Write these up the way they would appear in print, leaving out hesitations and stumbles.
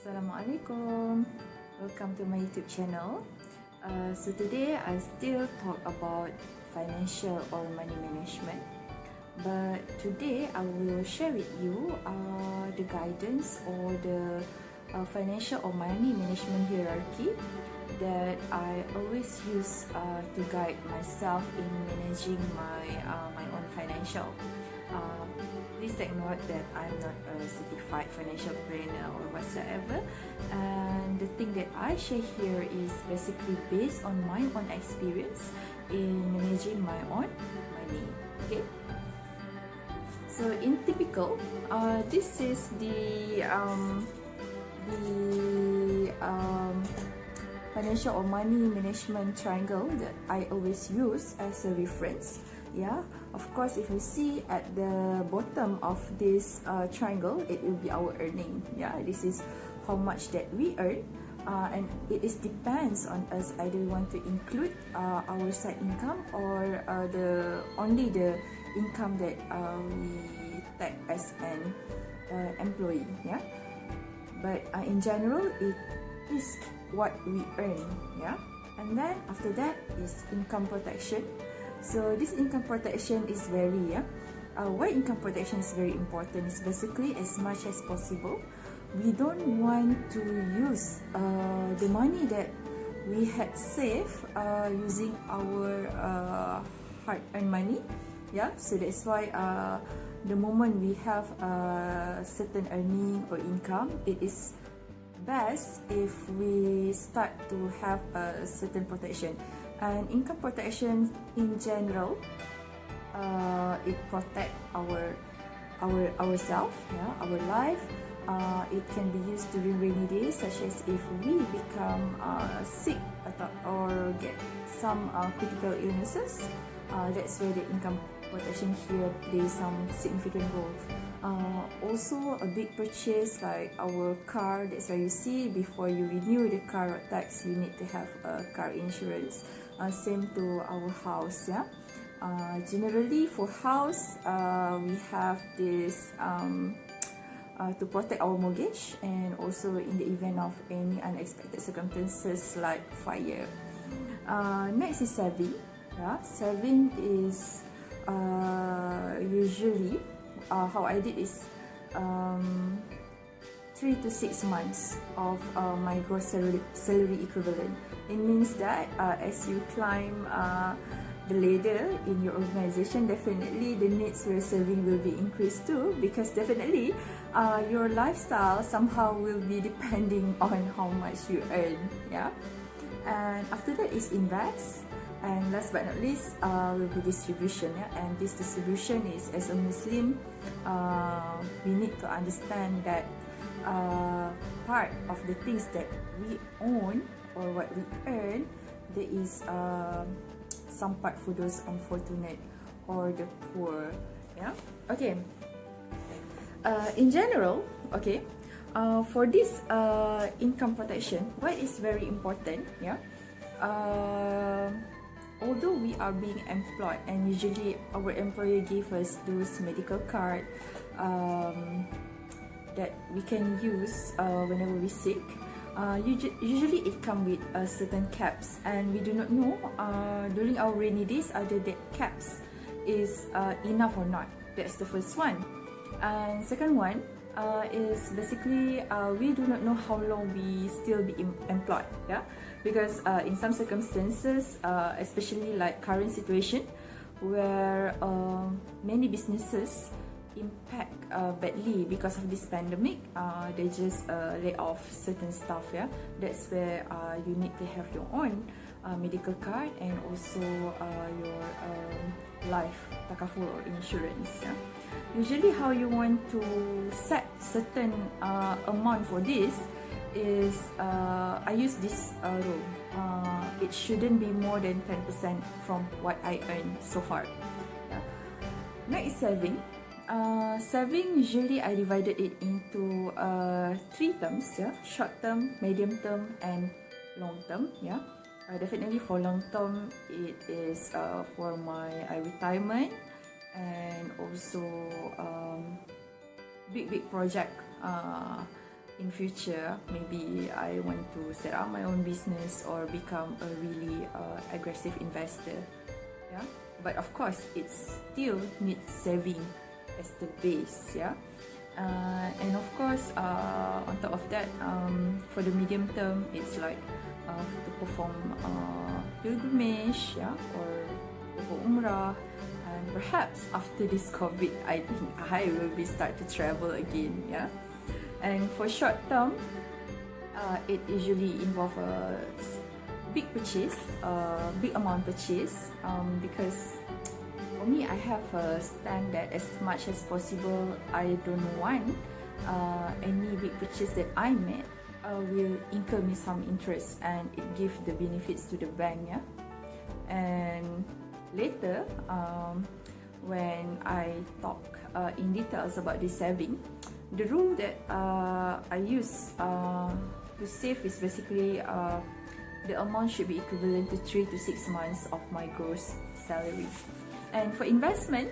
Assalamualaikum. Welcome to my YouTube channel. So today I still talk about financial or money management, but today I will share with you the guidance or the financial or money management hierarchy that I always use to guide myself in managing my own financial. Please take note that I'm not a certified financial planner or whatsoever, and the thing that I share here is basically based on my own experience in managing my own money. Okay, so in typical, this is the financial or money management triangle that I always use as a reference. Yeah, of course, if you see at the bottom of this triangle, it will be our earning. Yeah, this is how much that we earn, and it is depends on us either we want to include our side income or only the income that we take as an employee. Yeah, but in general, it is what we earn. Yeah, and then after that is income protection. So this income protection is very why income protection is very important is basically as much as possible we don't want to use the money that we had saved using our hard-earned money. Yeah, so that's why the moment we have a certain earning or income, it is best if we start to have a certain protection. And income protection in general, it protect ourselves, yeah, our life. It can be used during rainy days, such as if we become sick or get some critical illnesses. That's where the income protection here plays some significant role. Also, a big purchase like our car, that's why you see before you renew the car tax, you need to have a car insurance. Same to our house. Yeah, generally for house, we have this to protect our mortgage, and also in the event of any unexpected circumstances like fire. Next is saving. Yeah, saving is usually how I did is 3 to 6 months of my gross salary equivalent. It means that as you climb the ladder in your organization, definitely the needs for your saving will be increased too, because definitely your lifestyle somehow will be depending on how much you earn. Yeah, and after that is invest. And last but not least will be distribution. Yeah? And this distribution is, as a Muslim, we need to understand that part of the things that we own or what we earn, there is some part for those unfortunate or the poor. Yeah. Okay. In general, okay, for this income protection, what is very important? Yeah. Although we are being employed and usually our employer give us those medical card that we can use whenever we sick, usually it comes with certain caps, and we do not know during our rainy days either that caps is enough or not. That's the first one. And second one is basically we do not know how long we still be employed. Yeah, because in some circumstances, especially like current situation where many businesses impact badly because of this pandemic, they just lay off certain staff. Yeah, that's where you need to have your own medical card and also your life takaful or insurance. Yeah, usually how you want to set certain amount for this is I use this rule. It shouldn't be more than 10% from what I earn so far. Yeah. Next is saving. Saving, usually I divided it into 3 terms. Yeah, short term, medium term, and long term. Yeah, definitely for long term, it is for my retirement, and also big project in future, maybe I want to set up my own business or become a really aggressive investor. Yeah, but of course it still needs saving as the base. Yeah, and of course on top of that, for the medium term, it's like to perform pilgrimage, yeah, or for umrah. And perhaps after this COVID, I think I will be start to travel again. Yeah, and for short term, it usually involve a big purchase, big amount purchase, because for me, I have a stand that as much as possible, I don't want any big purchase that I made will incur me some interest, and it gives the benefits to the bank. Yeah, and later, when I talk in details about this saving, the rule that I use to save is basically the amount should be equivalent to 3 to 6 months of my gross salary. And for investment,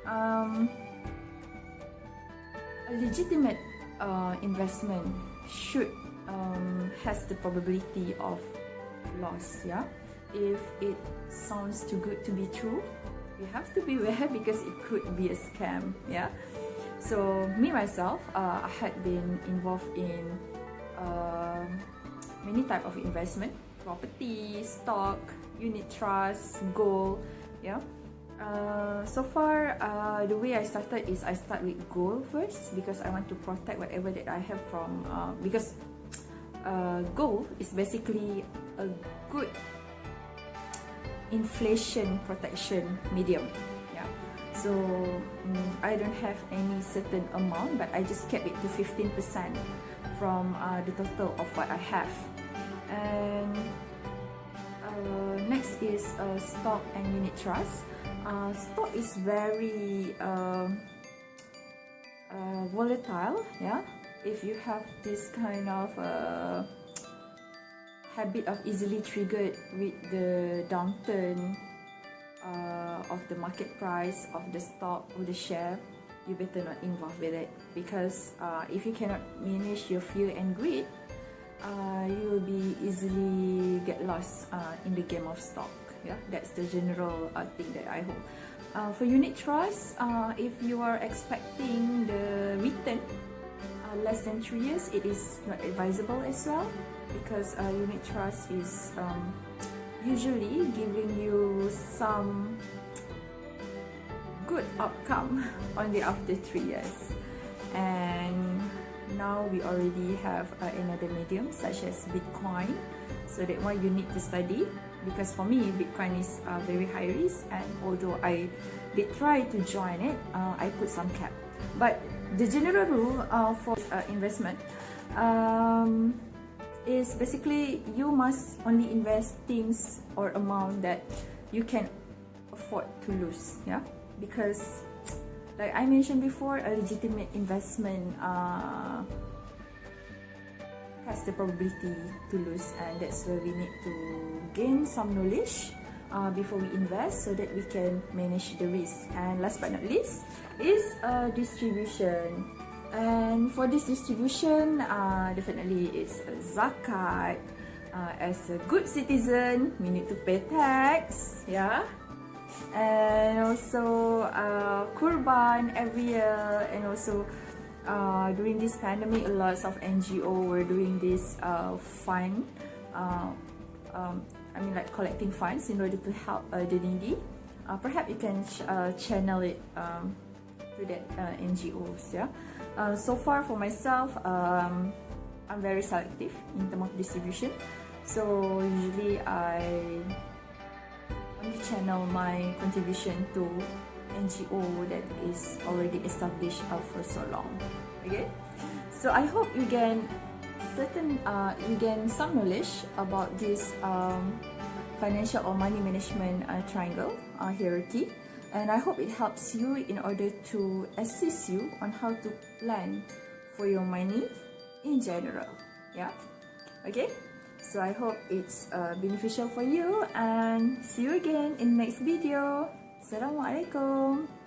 a legitimate investment should has the probability of loss. Yeah, if it sounds too good to be true, you have to beware because it could be a scam. Yeah, so me myself, I had been involved in many type of investment: property, stock, unit trust, gold. Yeah. So far, the way I started is I start with gold first because I want to protect whatever that I have from because gold is basically a good inflation protection medium. Yeah, so I don't have any certain amount, but I just kept it to 15% from the total of what I have. And next is stock and unit trust. Stock is very volatile. Yeah, if you have this kind of habit of easily triggered with the downturn of the market price of the stock or the share, you better not involve with it, because if you cannot manage your fear and greed, you will be easily get lost in the game of stock. Yeah, that's the general thing that I hold. For unit trust, if you are expecting the return less than 3 years, it is not advisable as well, because unit trust is usually giving you some good outcome only after 3 years. And now we already have another medium such as Bitcoin, so that one you need to study, because for me Bitcoin is very high risk, and although I did try to join it, I put some cap. But the general rule for investment is basically you must only invest things or amount that you can afford to lose. Yeah, because like I mentioned before, a legitimate investment has the probability to lose, and that's where we need to gain some knowledge before we invest, so that we can manage the risk. And last but not least is distribution. And for this distribution, definitely it's zakat. As a good citizen, we need to pay tax. Yeah, and also kurban every year, and also during this pandemic, lots of NGO were doing this fund. I mean, like collecting funds in order to help the needy. Perhaps you can channel it to that NGOs. Yeah. So far for myself, I'm very selective in terms of distribution. So usually I only channel my contribution to NGO that is already established for so long. Okay, so I hope you gain some knowledge about this financial or money management triangle hierarchy, and I hope it helps you in order to assist you on how to plan for your money in general. Yeah, okay, so I hope it's beneficial for you, and see you again in the next video. Assalamualaikum.